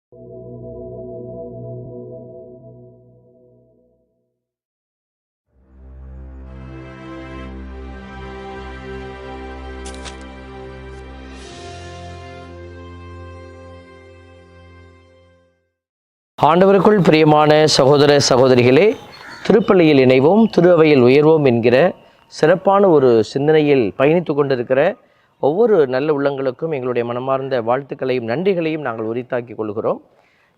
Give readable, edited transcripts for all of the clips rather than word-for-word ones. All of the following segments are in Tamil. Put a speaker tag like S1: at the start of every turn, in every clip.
S1: ஆண்டவருக்குள் பிரியமான சகோதர சகோதரிகளே, திருப்பள்ளியில் இணைவோம், திரு அவையில் உயர்வோம் என்கிற சிறப்பான ஒரு சிந்தனையில் பயணித்து கொண்டிருக்கிற ஒவ்வொரு நல்ல உள்ளங்களுக்கும் எங்களுடைய மனமார்ந்த வாழ்த்துக்களையும் நன்றிகளையும் நாங்கள் உரித்தாக்கி கொள்கிறோம்.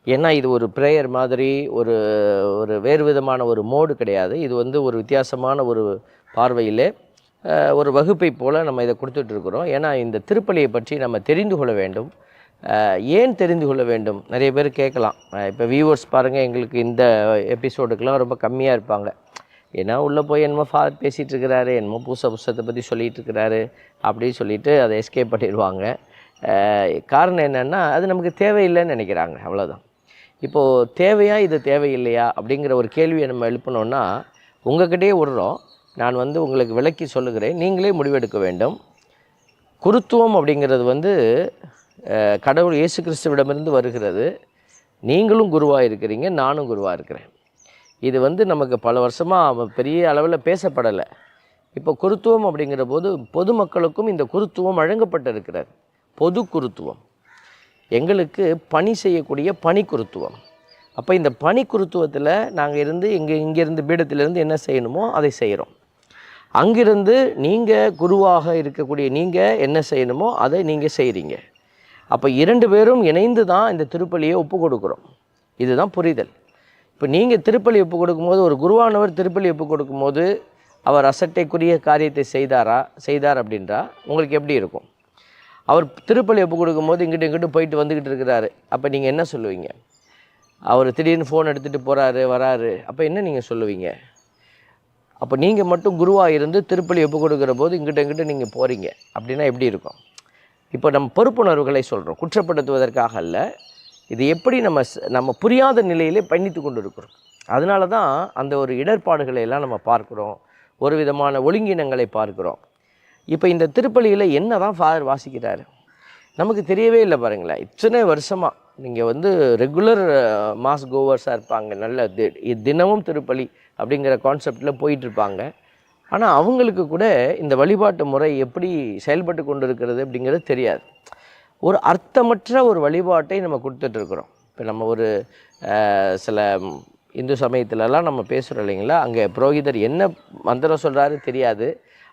S1: ஏன்னா இது ஒரு ப்ரேயர் மாதிரி ஒரு ஒரு வேறு விதமான ஒரு மோடு கிடையாது. இது ஒரு வித்தியாசமான ஒரு பார்வையில் ஒரு வகுப்பை போல் நம்ம இதை கொடுத்துட்ருக்குறோம். ஏன்னா இந்த திருப்பலியை பற்றி நம்ம தெரிந்து கொள்ள வேண்டும். ஏன் தெரிந்து கொள்ள வேண்டும்? நிறைய பேர் கேட்கலாம். இப்போ வியூவர்ஸ் பாருங்கள், எங்களுக்கு இந்த எபிசோடுக்கெலாம் ரொம்ப கம்மியாக இருப்பாங்க. ஏன்னா உள்ளே போய் என்னமோ ஃபாதர் பேசிகிட்டு இருக்கிறாரு, என்னமோ புஸ்தகத்தை பற்றி சொல்லிகிட்டு இருக்கிறாரு அப்படின்னு சொல்லிவிட்டு அதை எஸ்கேப் பண்ணிடுவாங்க. காரணம் என்னென்னா, அது நமக்கு தேவையில்லைன்னு நினைக்கிறாங்க, அவ்வளோதான். இப்போது தேவையா இது தேவையில்லையா அப்படிங்கிற ஒரு கேள்வியை நம்ம எழுப்பினோன்னா உங்கள்கிட்டயே விடுறோம். நான் உங்களுக்கு விளக்கி சொல்லுகிறேன், நீங்களே முடிவெடுக்க வேண்டும். குருத்துவம் அப்படிங்கிறது கடவுள் இயேசு கிறிஸ்துவிடமிருந்து வருகிறது. நீங்களும் குருவாக இருக்கிறீங்க, நானும் குருவாக இருக்கிறேன். இது நமக்கு பல வருஷமாக பெரிய அளவில் பேசப்படலை. இப்போ குருத்துவம் அப்படிங்கிற போது பொதுமக்களுக்கும் இந்த குருத்துவம் வழங்கப்பட்டிருக்கிறது. பொது குருத்துவம், எங்களுக்கு பணி செய்யக்கூடிய பணி குருத்துவம். அப்போ இந்த பணி குருத்துவத்தில் நாங்கள் இங்கேருந்து பீடத்திலிருந்து என்ன செய்யணுமோ அதை செய்கிறோம். அங்கிருந்து நீங்கள் குருவாக இருக்கக்கூடிய நீங்கள் என்ன செய்யணுமோ அதை நீங்கள் செய்கிறீங்க. அப்போ 2 பேரும் இணைந்து தான் இந்த திருப்பலியை ஒப்பு கொடுக்குறோம். இதுதான் புரிதல். இப்போ நீங்கள் திருப்பலி ஒப்பு கொடுக்கும்போது, ஒரு குருவானவர் திருப்பலி ஒப்பு கொடுக்கும்போது அவர் அசட்டைக்குரிய காரியத்தை செய்தார் அப்படின்றா உங்களுக்கு எப்படி இருக்கும்? அவர் திருப்பலி ஒப்பு கொடுக்கும்போது இங்கிட்டு போயிட்டு வந்துக்கிட்டு இருக்கிறாரு, அப்போ நீங்கள் என்ன சொல்லுவீங்க? அவர் திடீர்னு ஃபோன் எடுத்துகிட்டு போகிறாரு, வராரு, அப்போ என்ன நீங்கள் சொல்லுவீங்க? அப்போ நீங்கள் மட்டும் குருவாக இருந்து திருப்பலி ஒப்பு கொடுக்குற போது இங்கிட்ட நீங்கள் போகிறீங்க அப்படின்னா எப்படி இருக்கும்? இப்போ நம்ம பொறுப்புணர்வுகளை சொல்கிறோம், குற்றப்படுத்துவதற்காக அல்ல. இது எப்படி நம்ம புரியாத நிலையிலே பயணித்து கொண்டு இருக்கிறோம். அதனால தான் அந்த ஒரு இடர்பாடுகளை எல்லாம் நம்ம பார்க்குறோம், ஒரு விதமான ஒழுங்கினங்களை பார்க்குறோம். இப்போ இந்த திருப்பலியில் என்ன தான் ஃபாதர் வாசிக்கிறாரு நமக்கு தெரியவே இல்லை பாருங்களேன். இத்தனை வருஷமாக நீங்கள் ரெகுலர் மாஸ் கோவர்ஸாக இருப்பாங்க, நல்ல தினமும் திருப்பலி அப்படிங்கிற கான்செப்டில் போயிட்டுருப்பாங்க. ஆனால் அவங்களுக்கு கூட இந்த வழிபாட்டு முறை எப்படி செயல்பட்டு கொண்டு இருக்கிறது அப்படிங்கிறது தெரியாது. ஒரு அர்த்தமற்ற ஒரு வழிபாட்டை நம்ம கொடுத்துட்ருக்குறோம். இப்போ நம்ம சில இந்து சமயத்துலலாம் நம்ம பேசுகிறோம் இல்லைங்களா, அங்கே புரோகிதர் என்ன மந்திரம் சொல்கிறாரு தெரியாது,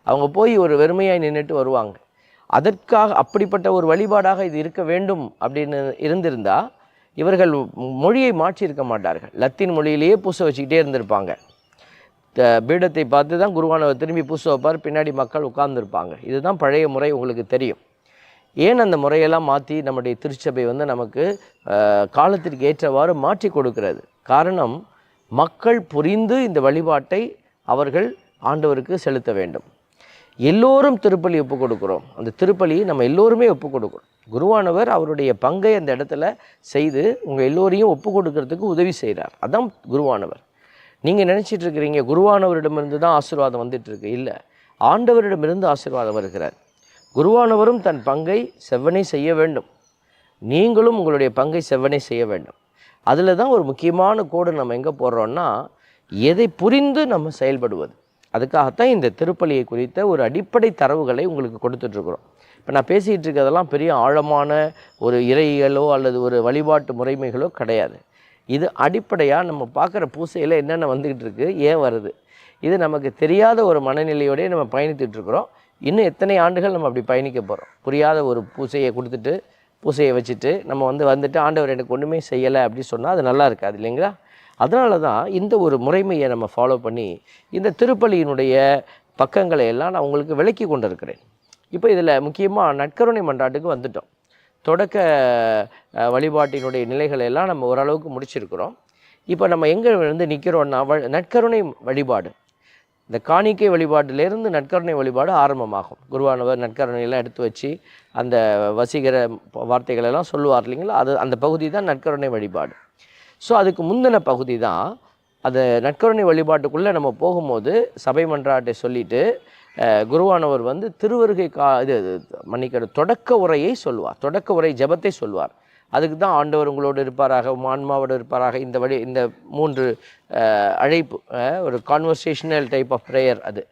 S1: அவங்க போய் ஒரு வெறுமையாக நின்றுட்டு வருவாங்க. அதற்காக அப்படிப்பட்ட ஒரு வழிபாடாக இது இருக்க வேண்டும் அப்படின்னு இருந்திருந்தால் இவர்கள் மொழியை மாற்றியிருக்க மாட்டார்கள். லத்தீன் மொழியிலேயே பூச வச்சுக்கிட்டே இருந்திருப்பாங்க. பீடத்தை பார்த்து தான் குருவானவர் திரும்பி பூச வைப்பார், பின்னாடி மக்கள் உட்கார்ந்துருப்பாங்க. இதுதான் பழைய முறை, உங்களுக்கு தெரியும். ஏன் அந்த முறையெல்லாம் மாற்றி நம்முடைய திருச்சபை நமக்கு காலத்திற்கு ஏற்றவாறு மாற்றி கொடுக்கிறது? காரணம், மக்கள் புரிந்து இந்த வழிபாட்டை அவர்கள் ஆண்டவருக்கு செலுத்த வேண்டும். எல்லோரும் திருப்பலி ஒப்பு கொடுக்குறோம். அந்த திருப்பலியை நம்ம எல்லோருமே ஒப்பு கொடுக்குறோம். குருவானவர் அவருடைய பங்கை அந்த இடத்துல செய்து உங்கள் எல்லோரையும் ஒப்பு கொடுக்கறதுக்கு உதவி செய்கிறார். அதான் குருவானவர். நீங்கள் நினச்சிட்டு இருக்கிறீங்க குருவானவரிடமிருந்து தான் ஆசீர்வாதம் வந்துட்டுருக்கு. இல்லை, ஆண்டவரிடமிருந்து ஆசீர்வாதம் வருகிறார். குருவானவரும் தன் பங்கை செவ்வனே செய்ய வேண்டும், நீங்களும் உங்களுடைய பங்கை செவ்வனே செய்ய வேண்டும். அதில் தான் ஒரு முக்கியமான கோடு நம்ம எங்கே போடுறோன்னா, எதை புரிந்து நம்ம செயல்படுவது. அதுக்காகத்தான் இந்த திருப்பலியை குறித்த ஒரு அடிப்படை தரவுகளை உங்களுக்கு கொடுத்துட்ருக்குறோம். இப்போ நான் பேசிகிட்டு இருக்கிறதெல்லாம் பெரிய ஆழமான ஒரு இறையியலோ அல்லது ஒரு வழிபாட்டு முறைமைகளோ கிடையாது. இது அடிப்படையாக நம்ம பார்க்குற பூசையில் என்னென்ன வந்துக்கிட்டு இருக்குது, ஏன் வருது, இது நமக்கு தெரியாத ஒரு மனநிலையோடய நம்ம பயணித்துட்ருக்குறோம். இன்னும் எத்தனை ஆண்டுகள் நம்ம அப்படி பயணிக்க போகிறோம்? புரியாத ஒரு பூசையை கொடுத்துட்டு, பூசையை வச்சுட்டு நம்ம வந்துட்டு ஆண்டவர் எனக்கு ஒன்றுமே செய்யலை அப்படி சொன்னால் அது நல்லா இருக்காது இல்லைங்களா? அதனால தான் இந்த ஒரு முறைமையை நம்ம ஃபாலோ பண்ணி இந்த திருப்பலியினுடைய பக்கங்களை எல்லாம் நான் உங்களுக்கு விளக்கி கொண்டு இருக்கிறேன். இப்போ இதில் முக்கியமாக நற்கருணை மன்றாட்டுக்கு வந்துட்டோம். தொடக்க வழிபாட்டினுடைய நிலைகளை எல்லாம் நம்ம ஓரளவுக்கு முடிச்சிருக்கிறோம். இப்போ நம்ம எங்கே நிற்கிறோன்னா, நற்கருணை வழிபாடு, இந்த காணிக்கை வழிபாட்டிலேருந்து நற்கருணை வழிபாடு ஆரம்பமாகும். குருவானவர் நற்கருணையெல்லாம் எடுத்து வச்சு அந்த வசீகர வார்த்தைகளெல்லாம் சொல்லுவார் இல்லைங்களா, அந்த பகுதி தான் நற்கருணை வழிபாடு. ஸோ அதுக்கு முந்தின பகுதி தான் அந்த நற்கருணை வழிபாட்டுக்குள்ளே நம்ம போகும்போது சபை மன்றாட்டை சொல்லிவிட்டு குருவானவர் திருவருகை தொடக்க உரையை சொல்லுவார், தொடக்க உரை ஜெபத்தை சொல்வார். அதுக்கு தான் ஆண்டவர் உங்களோடு இருப்பாராக, ஆன்மாவோடு இருப்பாராக, இந்த 3 அழைப்பு, ஒரு கான்வர்சேஷனல் டைப் ஆஃப் ப்ரேயர். அது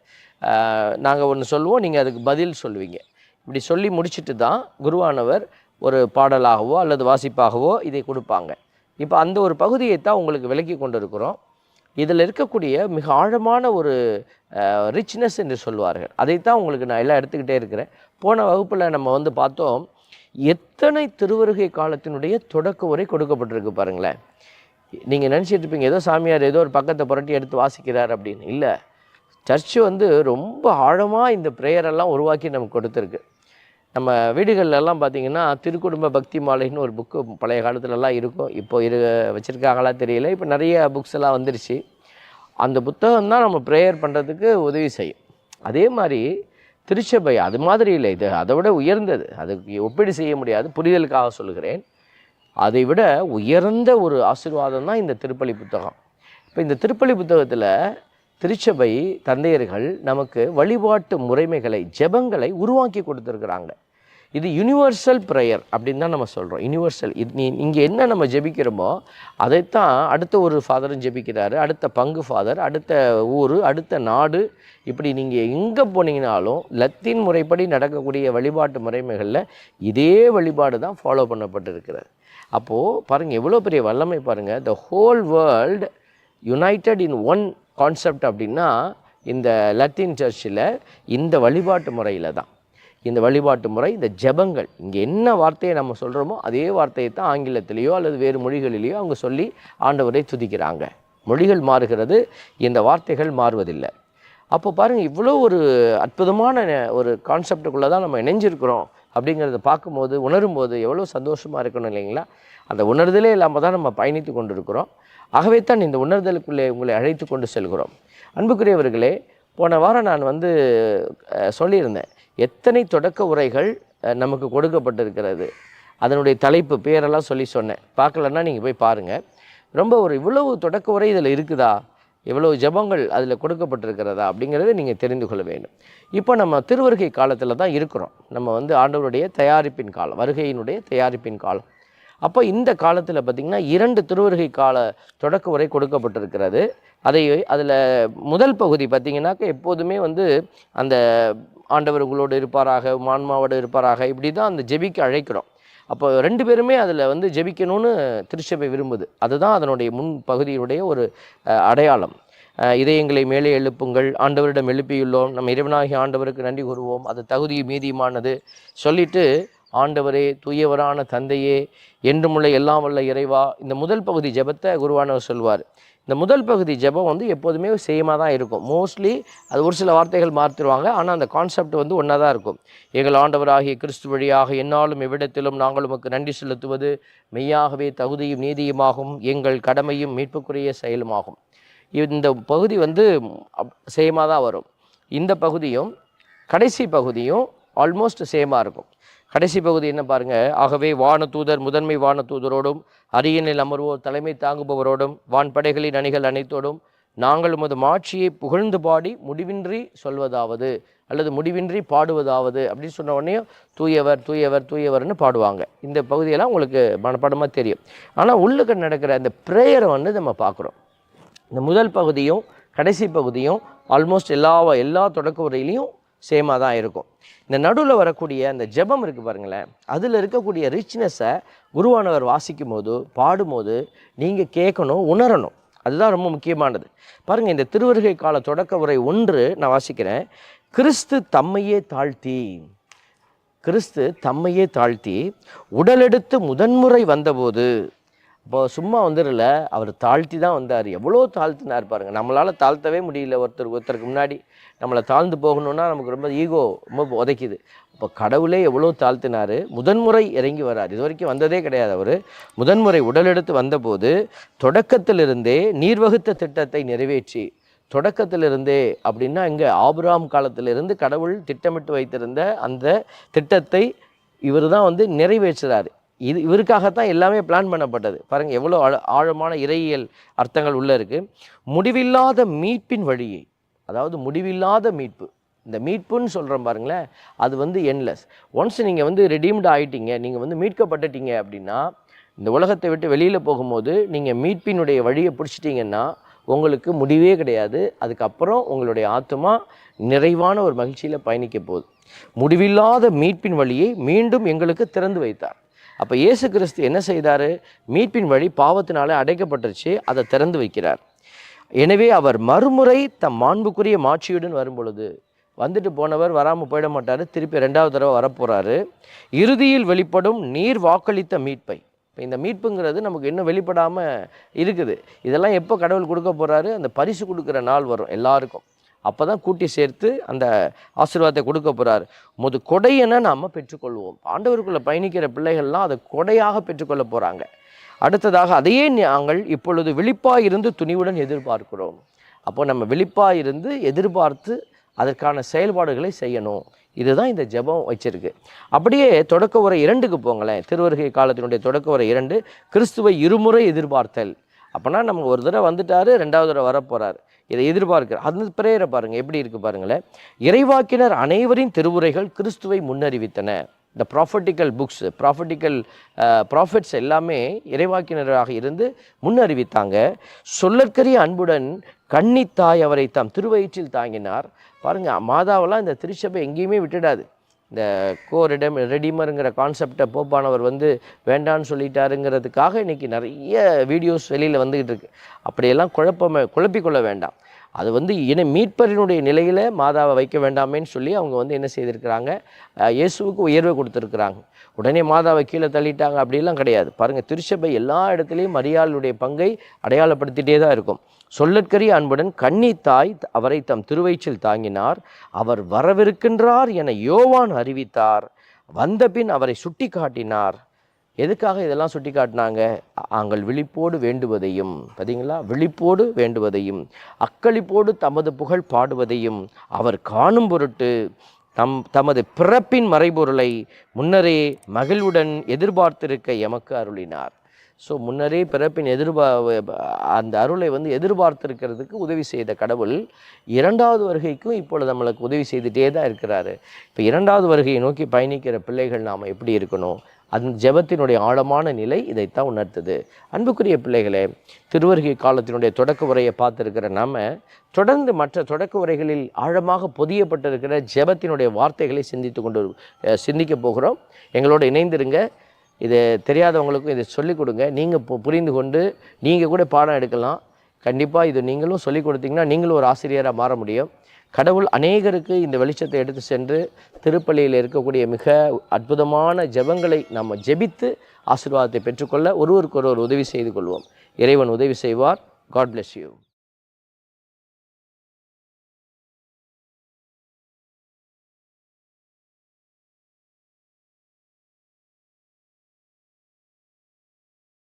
S1: நாங்கள் ஒன்று சொல்லுவோம், நீங்கள் அதுக்கு பதில் சொல்லுவீங்க. இப்படி சொல்லி முடிச்சுட்டு தான் குருவானவர் ஒரு பாடலாகவோ அல்லது வாசிப்பாகவோ இதை கொடுப்பாங்க. இப்போ அந்த ஒரு பகுதியை தான் உங்களுக்கு விளக்கி கொண்டு இருக்கிறோம். இதில் இருக்கக்கூடிய மிக ஆழமான ஒரு ரிச்னஸ் என்று சொல்வார்கள். அதைத்தான் உங்களுக்கு நான் எல்லாம் எடுத்துக்கிட்டே இருக்கிறேன். போன வகுப்பில் நம்ம வந்து பார்த்தோம், எத்தனை திருவருகை காலத்தினுடைய தொடக்க உரை கொடுக்கப்பட்டிருக்கு பாருங்களேன். நீங்கள் நினச்சிட்டு இருப்பீங்க ஏதோ சாமியார் ஏதோ ஒரு பக்கத்தை புரட்டி எடுத்து வாசிக்கிறார் அப்படின்னு. இல்லை, சர்ச்சு வந்து ரொம்ப ஆழமாக இந்த ப்ரேயரெல்லாம் உருவாக்கி நமக்கு கொடுத்துருக்கு. நம்ம வீடுகள்லாம் பார்த்திங்கன்னா திருக்குடும்ப பக்தி மாலைன்னு ஒரு புக்கு பழைய காலத்துலலாம் இருக்கும். இப்போ வச்சுருக்காங்களா தெரியல. இப்போ நிறைய புக்ஸ் எல்லாம் வந்துருச்சு. அந்த புத்தகம் தான் நம்ம ப்ரேயர் பண்ணுறதுக்கு உதவி செய்யும். அதே மாதிரி திருச்சபை அது மாதிரி இல்லை, இது அதை விட உயர்ந்தது. அதுக்கு ஒப்பீடு செய்ய முடியாது, புரிதலுக்காக சொல்லுகிறேன். அதை விட உயர்ந்த ஒரு ஆசீர்வாதம் தான் இந்த திருப்பலி புத்தகம். இப்போ இந்த திருப்பலி புத்தகத்தில் திருச்சபை தந்தையர்கள் நமக்கு வழிபாட்டு முறைமைகளை, ஜெபங்களை உருவாக்கி கொடுத்துருக்குறாங்க. இது யூனிவர்சல் ப்ரேயர் அப்படின்னு தான் நம்ம சொல்கிறோம். யூனிவர்சல். இங்கே என்ன நம்ம ஜெபிக்கிறோமோ அதைத்தான் அடுத்த ஒரு ஃபாதரும் ஜெபிக்கிறாரு, அடுத்த பங்கு ஃபாதர், அடுத்த ஊர், அடுத்த நாடு. இப்படி நீங்கள் எங்கே போனீங்கனாலும் லத்தீன் முறைப்படி நடக்கக்கூடிய வழிபாட்டு முறைமைகளில் இதே வழிபாடு தான் ஃபாலோ பண்ணப்பட்டிருக்கிறது. அப்போது பாருங்கள் எவ்வளோ பெரிய வல்லமை பாருங்கள். The whole world united in one concept அப்படின்னா இந்த லத்தீன் சர்ச்சில் இந்த வழிபாட்டு முறையில் தான். இந்த வழிபாட்டு முறை, இந்த ஜெபங்கள், இங்கே என்ன வார்த்தையை நம்ம சொல்கிறோமோ அதே வார்த்தையை தான் ஆங்கிலத்திலேயோ அல்லது வேறு மொழிகளிலேயோ அவங்க சொல்லி ஆண்டவரை துதிக்கிறாங்க. மொழிகள் மாறுகிறது, இந்த வார்த்தைகள் மாறுவதில்லை. அப்போ பாருங்கள் இவ்வளோ ஒரு அற்புதமான ஒரு கான்செப்டுக்குள்ளே தான் நம்ம இணைஞ்சிருக்கிறோம் அப்படிங்கிறத பார்க்கும்போது, உணரும்போது எவ்வளோ சந்தோஷமாக இருக்கணும் இல்லைங்களா? அந்த உணர்தலே இல்லாமல் தான் நம்ம பயணித்து கொண்டு இருக்கிறோம். ஆகவே தான் இந்த உணர்தலுக்குள்ளே உங்களை அழைத்து கொண்டு செல்கிறோம். அன்புக்குரியவர்களே, போன வாரம் நான் வந்து சொல்லியிருந்தேன், எத்தனை தொடக்க உரைகள் நமக்கு கொடுக்கப்பட்டிருக்கிறது. அதனுடைய தலைப்பு பேரெல்லாம் சொன்னேன். பார்க்கலன்னா நீங்கள் போய் பாருங்கள். ரொம்ப இவ்வளவு தொடக்க உரை இதில் இருக்குதா, எவ்வளவு ஜெபங்கள் அதில் கொடுக்கப்பட்டிருக்கிறதா அப்படிங்கிறத நீங்கள் தெரிந்து கொள்ள வேண்டும். இப்போ நம்ம திருவருகை காலத்தில் தான் இருக்கிறோம். நம்ம வந்து ஆண்டவருடைய தயாரிப்பின் காலம், வருகையினுடைய தயாரிப்பின் காலம். அப்போ இந்த காலத்தில் பார்த்திங்கன்னா 2 திருவருகை கால தொடக்க உரை கொடுக்கப்பட்டிருக்கிறது. அதில் முதல் பகுதி பார்த்திங்கனாக்க எப்போதுமே வந்து அந்த ஆண்டவர் உங்களோடு இருப்பாராக, ஆன்மாவோடு இருப்பாராக, இப்படி தான் அந்த ஜெபிக்க அழைக்கிறோம். அப்போ 2 பேருமே அதில் வந்து ஜெபிக்கணும்னு திருச்சபை விரும்புது. அதுதான் அதனுடைய முன் பகுதியினுடைய ஒரு அடையாளம். இதயங்களை மேலே எழுப்புங்கள், ஆண்டவரிடம் எழுப்பியுள்ளோம், நம்ம இறைவனாகிய ஆண்டவருக்கு நன்றி கூறுவோம், அது தகுதி மீதியுமானது சொல்லிட்டு, ஆண்டவரே, தூயவரான தந்தையே, என்றுமுள்ள எல்லாம் வல்ல இறைவா, இந்த முதல் பகுதி ஜெபத்தை குருவானவர் சொல்வார். இந்த முதல் பகுதி ஜெபம் வந்து எப்போதுமே சேமாக தான் இருக்கும். மோஸ்ட்லி அது ஒரு சில வார்த்தைகள் மாற்றிடுவாங்க, ஆனால் அந்த கான்செப்ட் வந்து ஒன்றா தான் இருக்கும். எங்கள் ஆண்டவராகிய கிறிஸ்து வழியாக என்னாலும் எவ்விடத்திலும் நாங்கள் உமக்கு நன்றி செலுத்துவது மெய்யாகவே தகுதியும் நீதியுமாகும், எங்கள் கடமையும் மீட்புக்குரிய செயலுமாகும். இந்த பகுதி வந்து சேமாக தான் வரும். இந்த பகுதியும் கடைசி பகுதியும் ஆல்மோஸ்ட் சேமாக இருக்கும். கடைசி பகுதி என்ன பாருங்கள், ஆகவே வானதூதர் முதன்மை வானதூதரோடும் அரியணையில் அமர்வோர் தலைமை தாங்குபவரோடும் வான்படைகளின் அணிகள் அனைத்தோடும் நாங்கள் உமது மாட்சியை புகழ்ந்து பாடி முடிவின்றி சொல்வதாவது அல்லது முடிவின்றி பாடுவதாவது அப்படின்னு சொன்ன உடனே தூயவர் தூயவர் தூயவர்னு பாடுவாங்க. இந்த பகுதியெல்லாம் உங்களுக்கு மனப்பாடமாக தெரியும். ஆனால் உள்ளுக்கு நடக்கிற அந்த ப்ரேயரை வந்து நம்ம பார்க்குறோம். இந்த முதல் பகுதியும் கடைசி பகுதியும் ஆல்மோஸ்ட் எல்லா தொடக்க உரையிலையும் சேமாக தான் இருக்கும். இந்த நடுவில் வரக்கூடிய அந்த ஜெபம் இருக்குது பாருங்களேன், அதில் இருக்கக்கூடிய ரிச்னஸை குருவானவர் வாசிக்கும் போது, பாடும்போது நீங்கள் கேட்கணும், உணரணும். அதுதான் ரொம்ப முக்கியமானது. பாருங்கள், இந்த திருவருகை கால தொடக்க உரை 1 நான் வாசிக்கிறேன். கிறிஸ்து தம்மையே தாழ்த்தி உடலெடுத்து முதன்முறை வந்தபோது, இப்போ சும்மா வந்துடல, அவர் தாழ்த்தி தான் வந்தார். எவ்வளோ தாழ்த்தினார் பாருங்கள். நம்மளால் தாழ்த்தவே முடியல. ஒருத்தருக்கு முன்னாடி நம்மளை தாழ்ந்து போகணுன்னா நமக்கு ரொம்ப ஈகோ ரொம்ப உதைக்குது. அப்போ கடவுளே எவ்வளோ தாழ்த்தினார். முதன்முறை இறங்கி வரார். இது வரைக்கும் வந்ததே கிடையாது. அவர் முதன்முறை உடலெடுத்து வந்தபோது தொடக்கத்திலிருந்தே நீர்வகுத்த திட்டத்தை நிறைவேற்றி, தொடக்கத்திலிருந்தே அப்படின்னா இங்கே ஆபிரகாம் காலத்திலிருந்து கடவுள் திட்டமிட்டு வைத்திருந்த அந்த திட்டத்தை இவர் தான் வந்து நிறைவேற்றுறாரு. இவருக்காகத்தான் எல்லாமே பிளான் பண்ணப்பட்டது. பாருங்கள் எவ்வளோ ஆழமான இறையியல் அர்த்தங்கள் உள்ளே இருக்குது. முடிவில்லாத மீட்பின் வழியை, அதாவது முடிவில்லாத மீட்பு. இந்த மீட்புன்னு சொல்கிறோம் பாருங்களேன், அது வந்து என்லெஸ். ஒன்ஸ் நீங்கள் வந்து ரெடீம்டு ஆகிட்டீங்க, நீங்கள் வந்து மீட்கப்பட்டுட்டீங்க அப்படின்னா இந்த உலகத்தை விட்டு வெளியில் போகும்போது நீங்கள் மீட்பினுடைய வழியை பிடிச்சிட்டிங்கன்னா உங்களுக்கு முடிவே கிடையாது. அதுக்கப்புறம் உங்களுடைய ஆத்மா நிறைவான ஒரு மகிழ்ச்சியில் பயணிக்க போகுது. முடிவில்லாத மீட்பின் வழியை மீண்டும் எங்களுக்கு திறந்து வைத்தார். அப்போ இயேசு கிறிஸ்து என்ன செய்தார்? மீட்பின் வழி பாவத்தினாலே அடைக்கப்பட்டுருச்சு, அதை திறந்து வைக்கிறார். எனவே அவர் மறுமுறை தம் மாண்புக்குரிய மாட்சியுடன் வரும் பொழுது, வந்துட்டு போனவர் வராமல் போயிட மாட்டார், திருப்பி 2வது தடவை வரப்போகிறாரு. இறுதியில் வெளிப்படும் நீர் வாக்களித்த மீட்பை. இப்போ இந்த மீட்புங்கிறது நமக்கு இன்னும் வெளிப்படாமல் இருக்குது. இதெல்லாம் எப்போ கடவுள் கொடுக்க போகிறாரு? அந்த பரிசு கொடுக்குற நாள் வரும் எல்லாருக்கும். அப்போ தான் கூட்டி சேர்த்து அந்த ஆசீர்வாதத்தை கொடுக்க போகிறார். கொடையென நாம் பெற்றுக்கொள்வோம். ஆண்டவருக்குள்ளே பயணிக்கிற பிள்ளைகள்லாம் அதை கொடையாக பெற்றுக்கொள்ள போகிறாங்க. அடுத்ததாக அதையே நாங்கள் இப்பொழுது விழிப்பாக இருந்து துணிவுடன் எதிர்பார்க்கிறோம். அப்போ நம்ம விழிப்பாக இருந்து எதிர்பார்த்து அதற்கான செயல்பாடுகளை செய்யணும். இதுதான் இந்த ஜெபம் வச்சிருக்கு. அப்படியே தொடக்க உரை 2க்கு போங்களேன். திருவருகை காலத்தினுடைய தொடக்க உரை 2, கிறிஸ்துவை இருமுறை எதிர்பார்த்தல். அப்போனா நம்ம ஒரு தடவை வந்துட்டார், 2வது தடவை வரப்போகிறார், இதை எதிர்பார்க்கிறார். அந்த பிரேயரை பாருங்கள் எப்படி இருக்குது பாருங்களேன். இறைவாக்கினர் அனைவரின் திருவுரைகள் கிறிஸ்துவை முன்னறிவித்தன. இந்த ப்ராஃபட்டிக்கல் புக்ஸ், ப்ராஃபிட்ஸ் எல்லாமே இறைவாக்கினராக இருந்து முன்னறிவித்தாங்க. சொல்லற்கரிய அன்புடன் கன்னித்தாய் அவரை தாம் திருவயிற்றில் தாங்கினார். பாருங்கள், மாதாவெல்லாம் இந்த திருச்சபை எங்கேயுமே விட்டுடாது. இந்த ரெடிமருங்கிற கான்செப்டை போப்பானவர் வேண்டான்னு சொல்லிட்டாருங்கிறதுக்காக இன்றைக்கி நிறைய வீடியோஸ் வெளியில் வந்துக்கிட்டு இருக்கு. அப்படியெல்லாம் குழப்பிக்கொள்ள வேண்டாம். அது மீட்பரினுடைய நிலையில் மாதாவை வைக்க வேண்டாமேன்னு சொல்லி அவங்க என்ன செய்திருக்கிறாங்க? இயேசுவுக்கு உயர்வை கொடுத்துருக்குறாங்க. உடனே மாதாவை கீழே தள்ளிட்டாங்க அப்படிலாம் கிடையாது. பாருங்கள், திருச்சபை எல்லா இடத்துலையும் மரியாளுடைய பங்கை அடையாளப்படுத்திகிட்டே தான் இருக்கும். சொல்லற்கரிய அன்புடன் கன்னித்தாய் அவரை தம் திருவயிற்றில் தாங்கினார். அவர் வரவிருக்கின்றார் என யோவான் அறிவித்தார். வந்தபின் அவரை சுட்டி காட்டினார். எதுக்காக இதெல்லாம் சுட்டி காட்டினாங்க? நாங்கள் விழிப்போடு வேண்டுவதையும், பார்த்தீங்களா, விழிப்போடு வேண்டுவதையும் அக்களிப்போடு தமது புகழ் பாடுவதையும் அவர் காணும் பொருட்டு தமது பிறப்பின் மறைபொருளை முன்னரே மகிழ்வுடன் எதிர்பார்த்திருக்க எமக்கு அருளினார். ஸோ முன்னரே பிறப்பின் அந்த அருளை எதிர்பார்த்திருக்கிறதுக்கு உதவி செய்த கடவுள் 2வது வருகைக்கும் இப்பொழுது நம்மளுக்கு உதவி செய்துகிட்டே தான் இருக்கிறாரு. இப்போ 2வது வருகையை நோக்கி பயணிக்கிற பிள்ளைகள் நாம் எப்படி இருக்கணும்? அந்த ஜெபத்தினுடைய ஆழமான நிலை இதைத்தான் உணர்த்துது. அன்புக்குரிய பிள்ளைகளே, திருவருகை காலத்தினுடைய தொடக்க உரையை பார்த்துருக்கிற நாம் தொடர்ந்து மற்ற தொடக்க உரைகளில் ஆழமாக பொதியப்பட்டிருக்கிற ஜெபத்தினுடைய வார்த்தைகளை சிந்திக்க போகிறோம். எங்களோட இணைந்திருங்க. இது தெரியாதவங்களுக்கும் இதை சொல்லிக் கொடுங்க. நீங்கள் புரிந்து கொண்டு நீங்கள் கூட பாடம் எடுக்கலாம். கண்டிப்பாக இது நீங்களும் சொல்லிக் கொடுத்தீங்கன்னா நீங்களும் ஒரு ஆசிரியராக மாற முடியும். கடவுள் அநேகருக்கு இந்த வெளிச்சத்தை எடுத்து சென்று திருப்பலியில் இருக்கக்கூடிய மிக அற்புதமான ஜெபங்களை நம்ம ஜெபித்து ஆசீர்வாதத்தை பெற்றுக்கொள்ள ஒருவருக்கு ஒருவர் உதவி செய்து கொள்வோம். இறைவன் உதவி செய்வார். God bless you.